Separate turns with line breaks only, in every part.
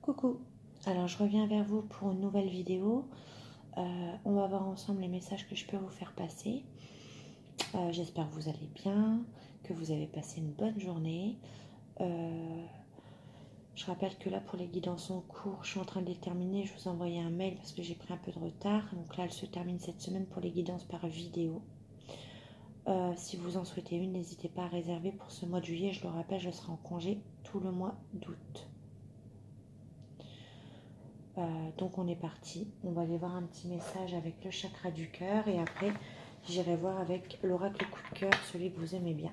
Coucou, alors je reviens vers vous pour une nouvelle vidéo. On va voir ensemble les messages que je peux vous faire passer. J'espère que vous allez bien, que vous avez passé une bonne journée. Je rappelle que là pour les guidances en cours, je suis en train de les terminer. Je vous envoyais un mail parce que j'ai pris un peu de retard. Donc là, elle se termine cette semaine pour les guidances par vidéo. Si vous en souhaitez une, n'hésitez pas à réserver pour ce mois de juillet. Je le rappelle, je serai en congé tout le mois d'août. Donc on est parti, on va aller voir un petit message avec le chakra du cœur et après j'irai voir avec l'oracle coup de cœur, celui que vous aimez bien.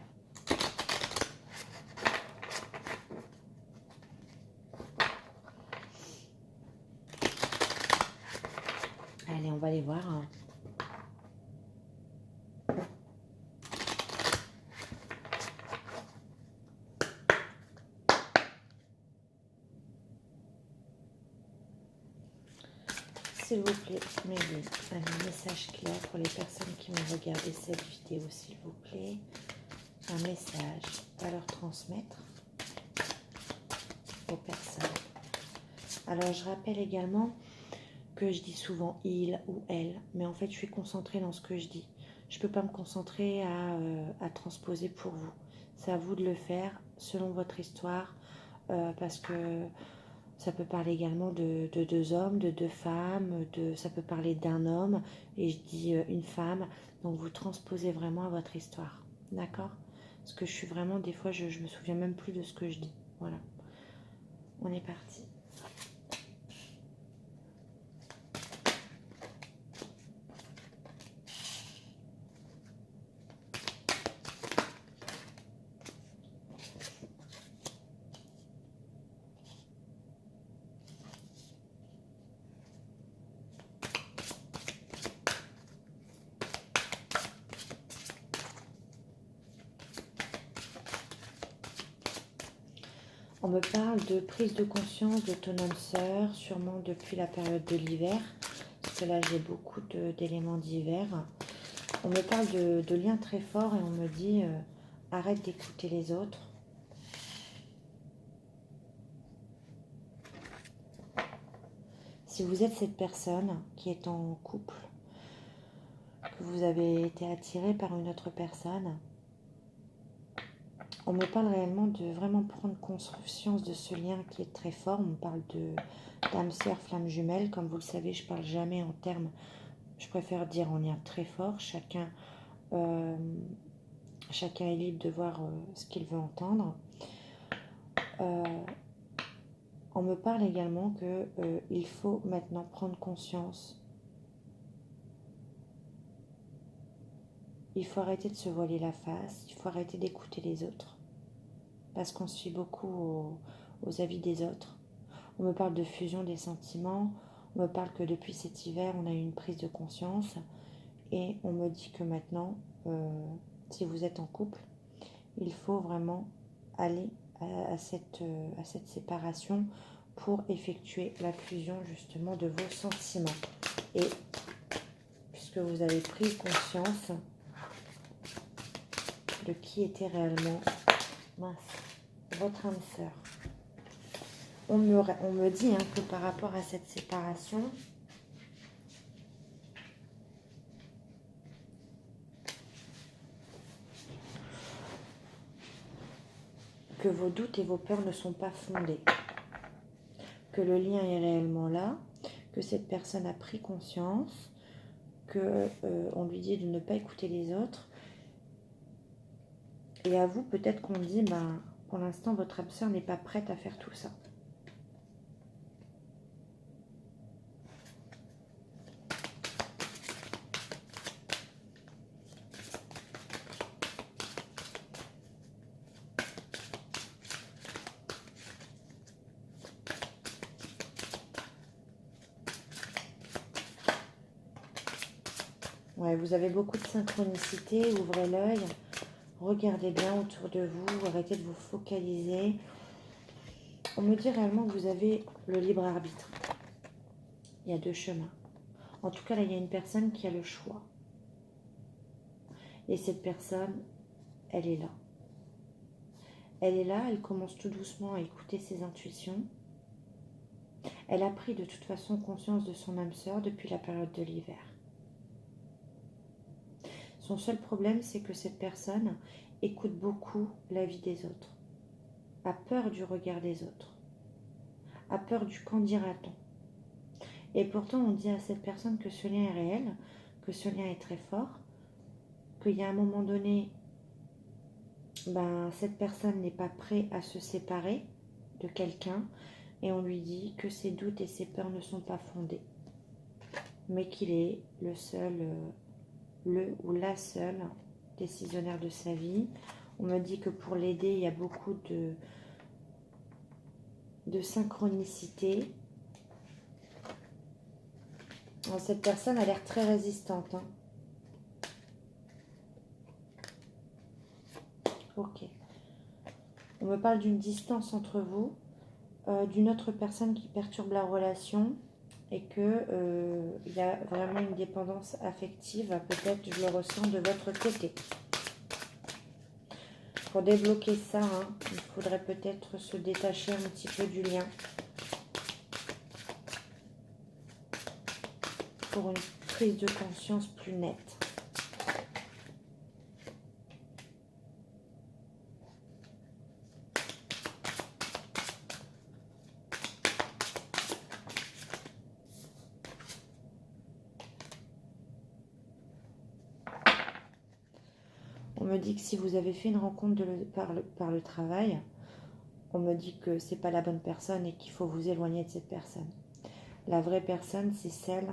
Allez, on va aller voir. S'il vous plaît, m'aidez un message clair pour les personnes qui vont regarder cette vidéo, s'il vous plaît. Un message à leur transmettre aux personnes. Alors je rappelle également que je dis souvent il ou elle, mais en fait je suis concentrée dans ce que je dis. Je ne peux pas me concentrer à transposer pour vous. C'est à vous de le faire selon votre histoire, parce que ça peut parler également de deux hommes, de deux femmes, ça peut parler d'un homme, et je dis une femme. Donc vous transposez vraiment à votre histoire, d'accord? Parce que je suis vraiment, des fois, je me souviens même plus de ce que je dis. Voilà, on est parti. On me parle de prise de conscience de ton âme sœur, sûrement depuis la période de l'hiver, parce que là j'ai beaucoup d'éléments d'hiver. On me parle de liens très forts et on me dit arrête d'écouter les autres. Si vous êtes cette personne qui est en couple, que vous avez été attiré par une autre personne, on me parle réellement de vraiment prendre conscience de ce lien qui est très fort. On me parle d'âme sœur, flamme jumelle. Comme vous le savez, je parle jamais en termes, je préfère dire en lien très fort. Chacun est libre de voir ce qu'il veut entendre. On me parle également qu'il faut maintenant prendre conscience. Il faut arrêter de se voiler la face. Il faut arrêter d'écouter les autres. Parce qu'on se fie beaucoup aux avis des autres. On me parle de fusion des sentiments. On me parle que depuis cet hiver, on a eu une prise de conscience. Et on me dit que maintenant, si vous êtes en couple, il faut vraiment aller à cette séparation pour effectuer la fusion justement de vos sentiments. Et puisque vous avez pris conscience de qui était réellement votre âme sœur. On me dit que par rapport à cette séparation, que vos doutes et vos peurs ne sont pas fondés, que le lien est réellement là, que cette personne a pris conscience, qu'on lui dit de ne pas écouter les autres. Et à vous, peut-être qu'on dit, pour l'instant, votre âme sœur n'est pas prête à faire tout ça. Ouais, vous avez beaucoup de synchronicité, ouvrez l'œil, regardez bien autour de vous, arrêtez de vous focaliser. On me dit réellement que vous avez le libre arbitre. Il y a deux chemins. En tout cas, là, il y a une personne qui a le choix. Et cette personne, elle est là. Elle est là, elle commence tout doucement à écouter ses intuitions. Elle a pris de toute façon conscience de son âme sœur depuis la période de l'hiver. Son seul problème, c'est que cette personne écoute beaucoup l'avis des autres, a peur du regard des autres, a peur du qu'en dira-t-on. Et pourtant, on dit à cette personne que ce lien est réel, que ce lien est très fort, qu'il y a un moment donné, cette personne n'est pas prête à se séparer de quelqu'un, et on lui dit que ses doutes et ses peurs ne sont pas fondés, mais qu'il est le seul, le ou la seule décisionnaire de sa vie. On me dit que pour l'aider, il y a beaucoup de synchronicité. Alors, cette personne a l'air très résistante. Ok. On me parle d'une distance entre vous, d'une autre personne qui perturbe la relation et que il y a vraiment une dépendance affective, peut-être je le ressens de votre côté. Pour débloquer ça, il faudrait peut-être se détacher un petit peu du lien pour une prise de conscience plus nette. On me dit que si vous avez fait une rencontre par le travail, on me dit que c'est pas la bonne personne et qu'il faut vous éloigner de cette personne. La vraie personne, c'est celle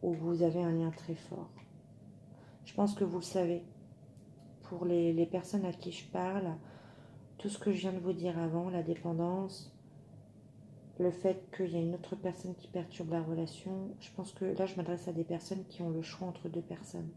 où vous avez un lien très fort. Je pense que vous le savez. Pour les personnes à qui je parle, tout ce que je viens de vous dire avant, la dépendance, le fait qu'il y a une autre personne qui perturbe la relation, je pense que là, je m'adresse à des personnes qui ont le choix entre deux personnes.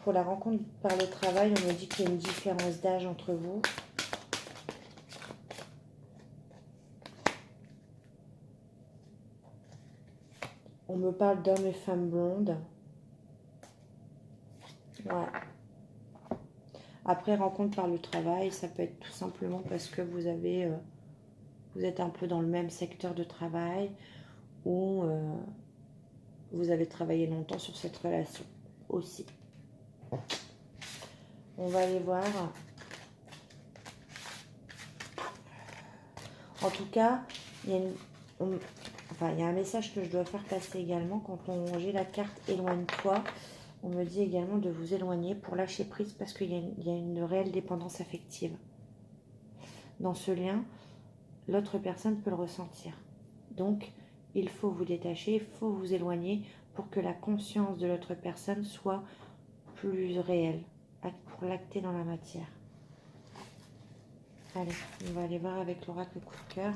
Pour la rencontre par le travail, on me dit qu'il y a une différence d'âge entre vous. On me parle d'hommes et femmes blondes. Ouais. Après, rencontre par le travail, ça peut être tout simplement parce que vous êtes un peu dans le même secteur de travail ou vous avez travaillé longtemps sur cette relation aussi. On va aller voir. En tout cas, il y a un message que je dois faire passer également. Quand j'ai la carte éloigne-toi, on me dit également de vous éloigner pour lâcher prise parce qu'il y a une réelle dépendance affective. Dans ce lien, l'autre personne peut le ressentir. Donc, il faut vous détacher, il faut vous éloigner pour que la conscience de l'autre personne soit plus réelle, pour l'acter dans la matière. Allez, on va aller voir avec l'oracle coup de cœur.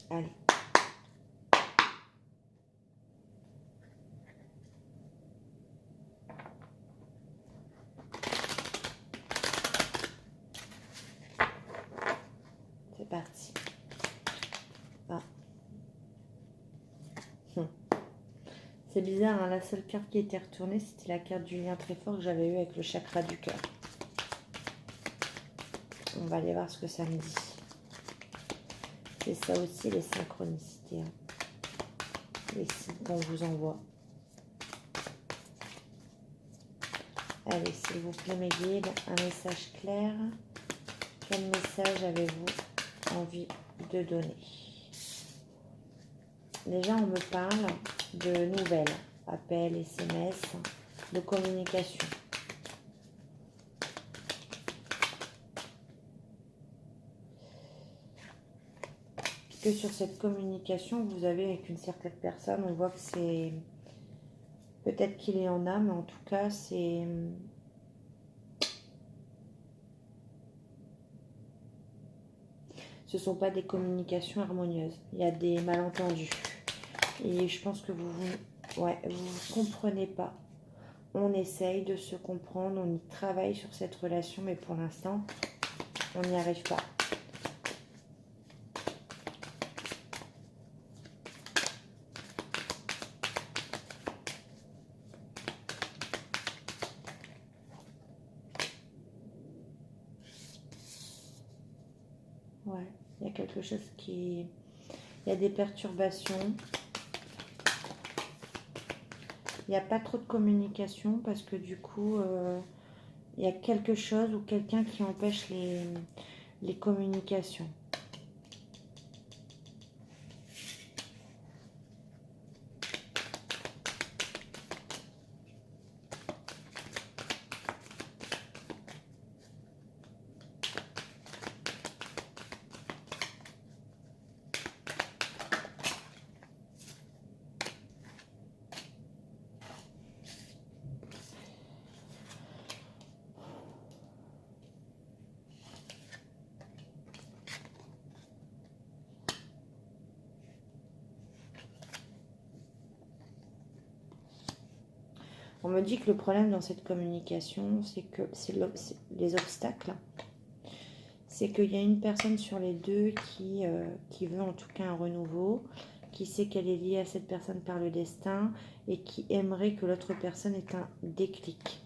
Allez. C'est parti. Ah. C'est bizarre, hein, la seule carte qui était retournée, c'était la carte du lien très fort que j'avais eu avec le chakra du cœur. On va aller voir ce que ça me dit. C'est ça aussi les synchronicités, hein. Les signes qu'on vous envoie. Allez, s'il vous plaît, mes guides, un message clair. Quel message avez-vous envie de donner? Déjà, on me parle de nouvelles, appels, SMS, de communication. Que sur cette communication que vous avez avec une certaine personne, on voit que c'est... Peut-être qu'il est en âme, mais en tout cas, c'est... Ce ne sont pas des communications harmonieuses. Il y a des malentendus. Et je pense que vous comprenez pas. On essaye de se comprendre, on y travaille sur cette relation, mais pour l'instant, on n'y arrive pas. Ouais, il y a quelque chose qui... Il y a des perturbations. Il n'y a pas trop de communication parce que du coup, il y a quelque chose ou quelqu'un qui empêche les communications. On me dit que le problème dans cette communication, c'est que c'est les obstacles. C'est qu'il y a une personne sur les deux qui veut en tout cas un renouveau, qui sait qu'elle est liée à cette personne par le destin et qui aimerait que l'autre personne ait un déclic.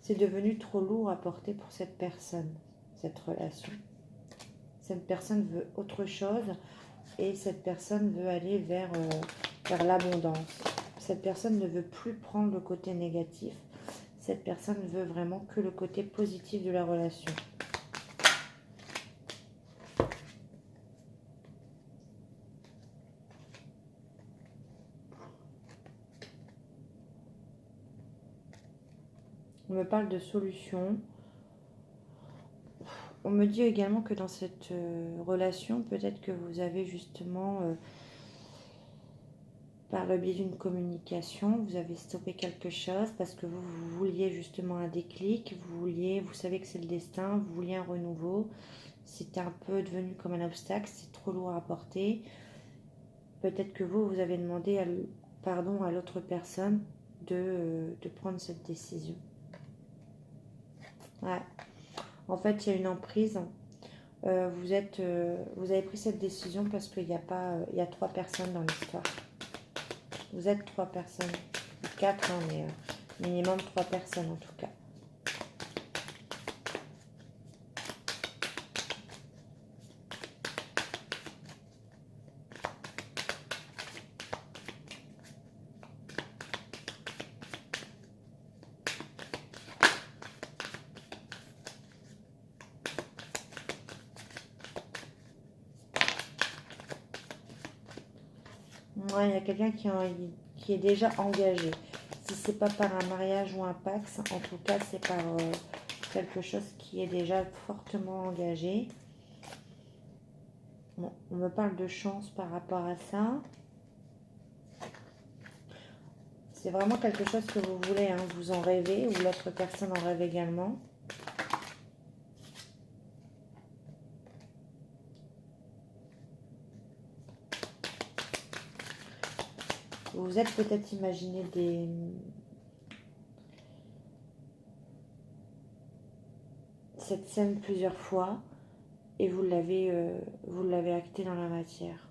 C'est devenu trop lourd à porter pour cette personne, cette relation. Cette personne veut autre chose et cette personne veut aller vers l'abondance. Cette personne ne veut plus prendre le côté négatif. Cette personne veut vraiment que le côté positif de la relation. On me parle de solutions. On me dit également que dans cette relation, peut-être que vous avez justement, par le biais d'une communication, vous avez stoppé quelque chose parce que vous vouliez justement un déclic, vous savez que c'est le destin, vous vouliez un renouveau. C'était un peu devenu comme un obstacle, c'est trop lourd à porter. Peut-être que vous avez demandé pardon à l'autre personne de prendre cette décision. Ouais. En fait, il y a une emprise. Vous avez pris cette décision parce qu'il y a 3 personnes dans l'histoire. Vous êtes 3 personnes. 4, hein, mais minimum 3 personnes en tout cas. Ouais, il y a quelqu'un qui est déjà engagé. Si c'est pas par un mariage ou un pax, en tout cas, c'est par quelque chose qui est déjà fortement engagé. Bon, on me parle de chance par rapport à ça. C'est vraiment quelque chose que vous voulez, hein, vous en rêvez, ou l'autre personne en rêve également. Vous vous êtes peut-être imaginé cette scène plusieurs fois et vous l'avez acté dans la matière.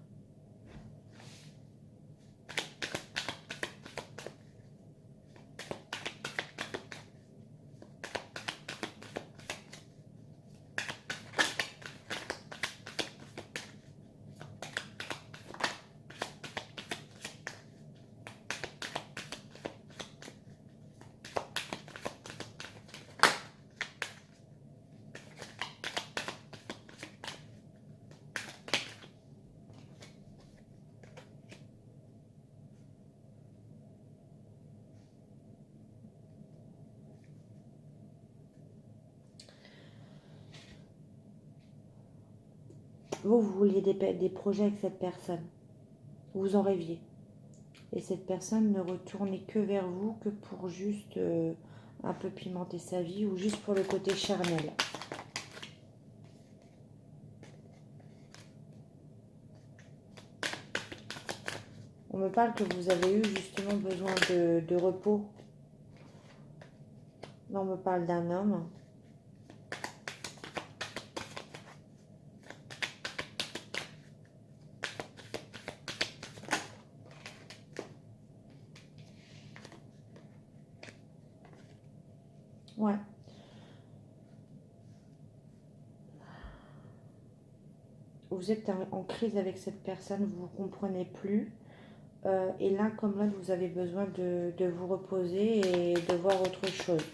vous vouliez des projets avec cette personne. Vous en rêviez. Et cette personne ne retournait que vers vous que pour juste un peu pimenter sa vie ou juste pour le côté charnel. On me parle que vous avez eu justement besoin de repos. Là, on me parle d'un homme. Ouais. Vous êtes en crise avec cette personne, vous ne vous comprenez plus. Et l'un comme l'autre, vous avez besoin de vous reposer et de voir autre chose.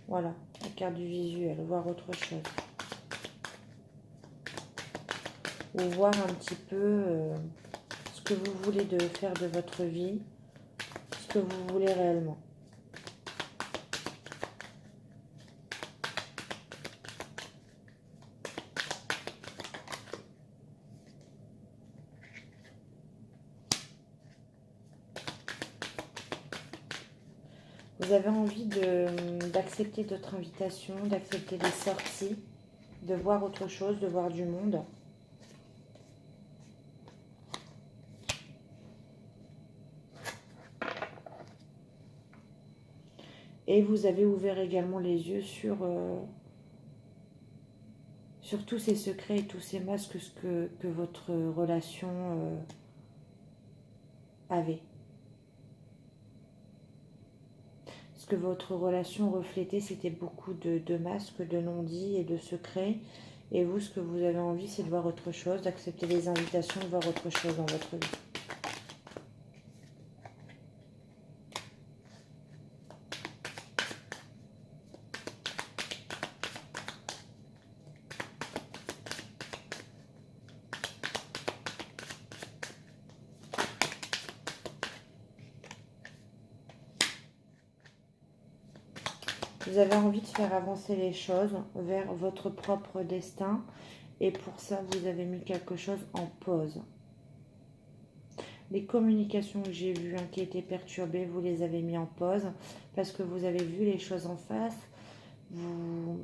Voilà, la carte du visuel, voir autre chose. Ou voir un petit peu ce que vous voulez faire de votre vie, ce que vous voulez réellement. Vous avez envie d'accepter d'autres invitations, d'accepter des sorties, de voir autre chose, de voir du monde. Et vous avez ouvert également les yeux sur tous ces secrets et tous ces masques que votre relation avait. Ce que votre relation reflétait, c'était beaucoup de masques, de non-dits et de secrets. Et vous, ce que vous avez envie, c'est de voir autre chose, d'accepter les invitations, de voir autre chose dans votre vie. Vous avez envie de faire avancer les choses vers votre propre destin. Et pour ça, vous avez mis quelque chose en pause. Les communications que j'ai vues qui étaient perturbées, vous les avez mis en pause parce que vous avez vu les choses en face. Vous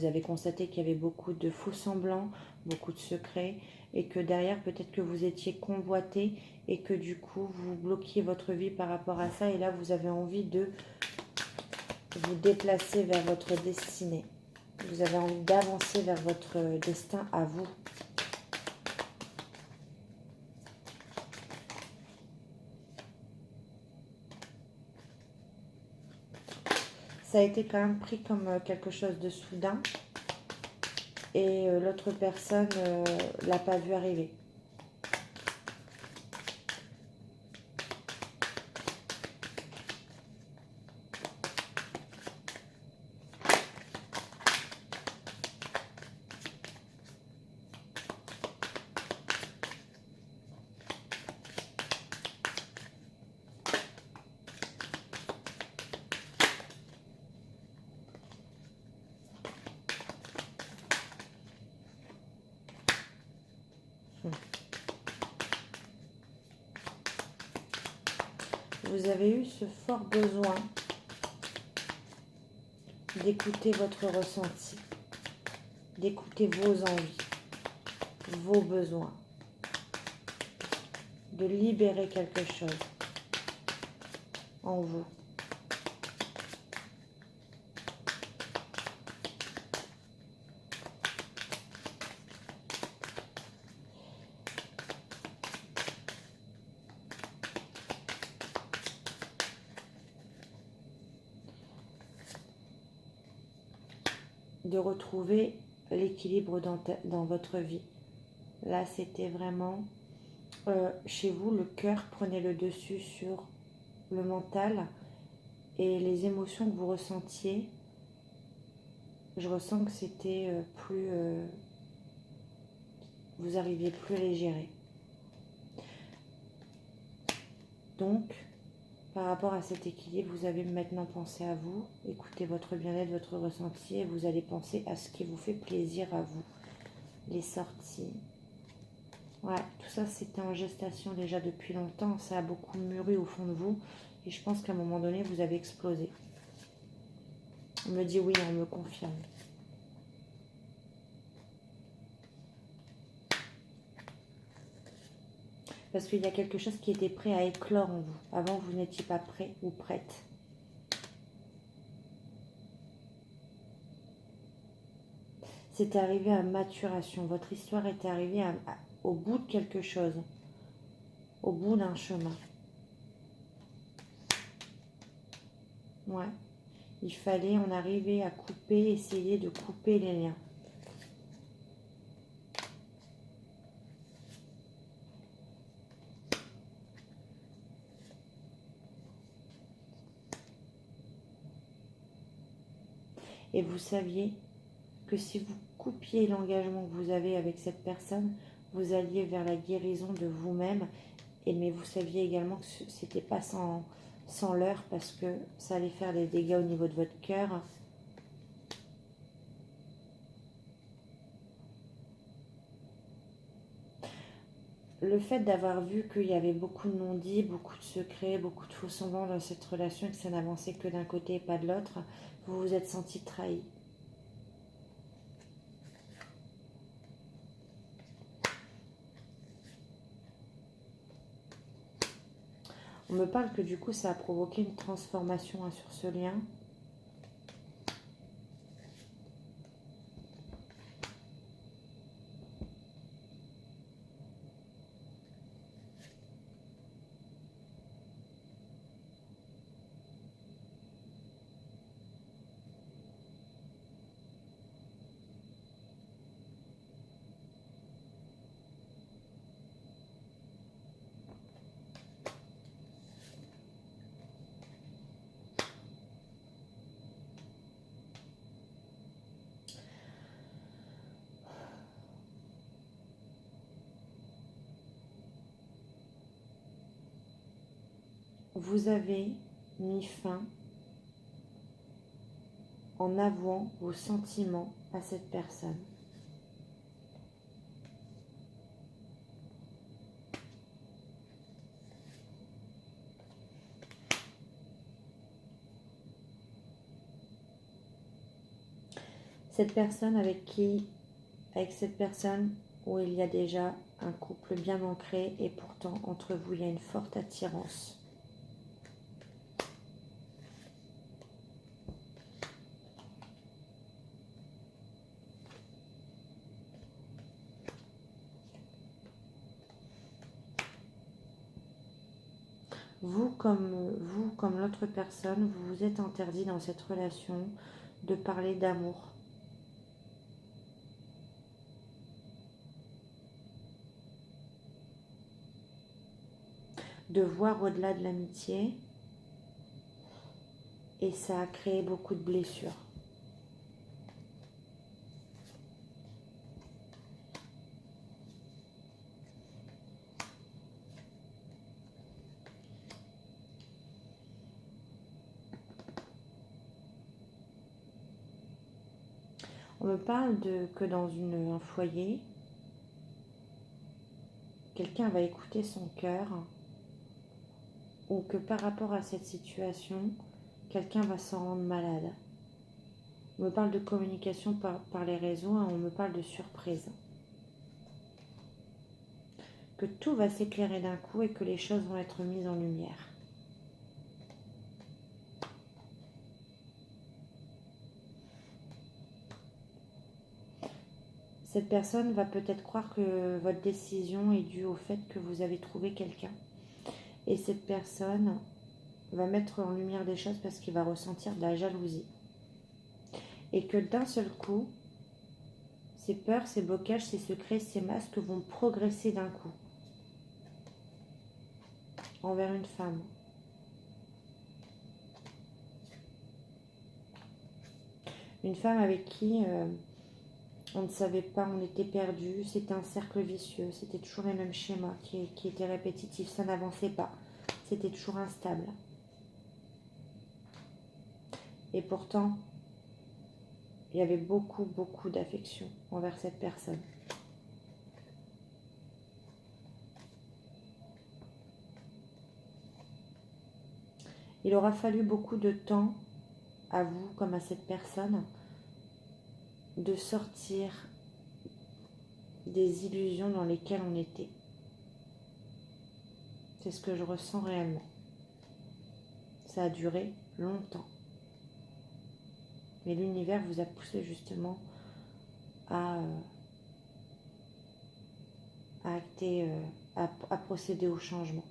avez constaté qu'il y avait beaucoup de faux semblants, beaucoup de secrets et que derrière, peut-être que vous étiez convoité et que du coup, vous bloquiez votre vie par rapport à ça. Et là, vous avez envie de vous déplacer vers votre destinée. Vous avez envie d'avancer vers votre destin à vous. Ça a été quand même pris comme quelque chose de soudain. Et l'autre personne ne l'a pas vu arriver. Vous avez eu ce fort besoin d'écouter votre ressenti, d'écouter vos envies, vos besoins, de libérer quelque chose en vous. De retrouver l'équilibre dans votre vie. Là, c'était vraiment chez vous, le cœur prenait le dessus sur le mental et les émotions que vous ressentiez. Je ressens que c'était plus... vous arriviez plus à les gérer. Donc, par rapport à cet équilibre, vous avez maintenant pensé à vous, écoutez votre bien-être, votre ressenti et vous allez penser à ce qui vous fait plaisir à vous. les sorties. Ouais, tout ça c'était en gestation déjà depuis longtemps, ça a beaucoup mûri au fond de vous et je pense qu'à un moment donné vous avez explosé. On me dit oui, on me confirme. Parce qu'il y a quelque chose qui était prêt à éclore en vous. Avant, vous n'étiez pas prêt ou prête. C'est arrivé à maturation. Votre histoire est arrivée au bout de quelque chose. Au bout d'un chemin. Ouais. Il fallait en arriver à couper, essayer de couper les liens. Et vous saviez que si vous coupiez l'engagement que vous avez avec cette personne, vous alliez vers la guérison de vous-même. Mais vous saviez également que c'était pas sans leurre parce que ça allait faire des dégâts au niveau de votre cœur. Le fait d'avoir vu qu'il y avait beaucoup de non-dits, beaucoup de secrets, beaucoup de faux semblants dans cette relation et que ça n'avançait que d'un côté et pas de l'autre, vous vous êtes senti trahi. On me parle que du coup ça a provoqué une transformation sur ce lien. Vous avez mis fin en avouant vos sentiments à cette personne. Cette personne avec cette personne où il y a déjà un couple bien ancré et pourtant entre vous il y a une forte attirance. Vous, comme l'autre personne, vous vous êtes interdit dans cette relation de parler d'amour. De voir au-delà de l'amitié. Et ça a créé beaucoup de blessures. On me parle que dans un foyer, quelqu'un va écouter son cœur ou que par rapport à cette situation, quelqu'un va s'en rendre malade. On me parle de communication par les réseaux et on me parle de surprise. Que tout va s'éclairer d'un coup et que les choses vont être mises en lumière. Cette personne va peut-être croire que votre décision est due au fait que vous avez trouvé quelqu'un. Et cette personne va mettre en lumière des choses parce qu'il va ressentir de la jalousie. Et que d'un seul coup, ces peurs, ces blocages, ces secrets, ces masques vont progresser d'un coup envers une femme. Une femme avec qui on ne savait pas, on était perdu, c'était un cercle vicieux, c'était toujours les mêmes schémas qui étaient répétitifs, ça n'avançait pas, c'était toujours instable. Et pourtant, Il y avait beaucoup, beaucoup d'affection envers cette personne. Il aura fallu beaucoup de temps à vous, comme à cette personne, de sortir des illusions dans lesquelles on était. C'est ce que je ressens réellement. Ça a duré longtemps. Mais l'univers vous a poussé justement à acter, à procéder au changement.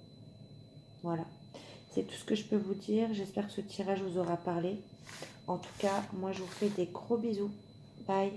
Voilà. C'est tout ce que je peux vous dire. J'espère que ce tirage vous aura parlé. En tout cas, moi je vous fais des gros bisous. Bye.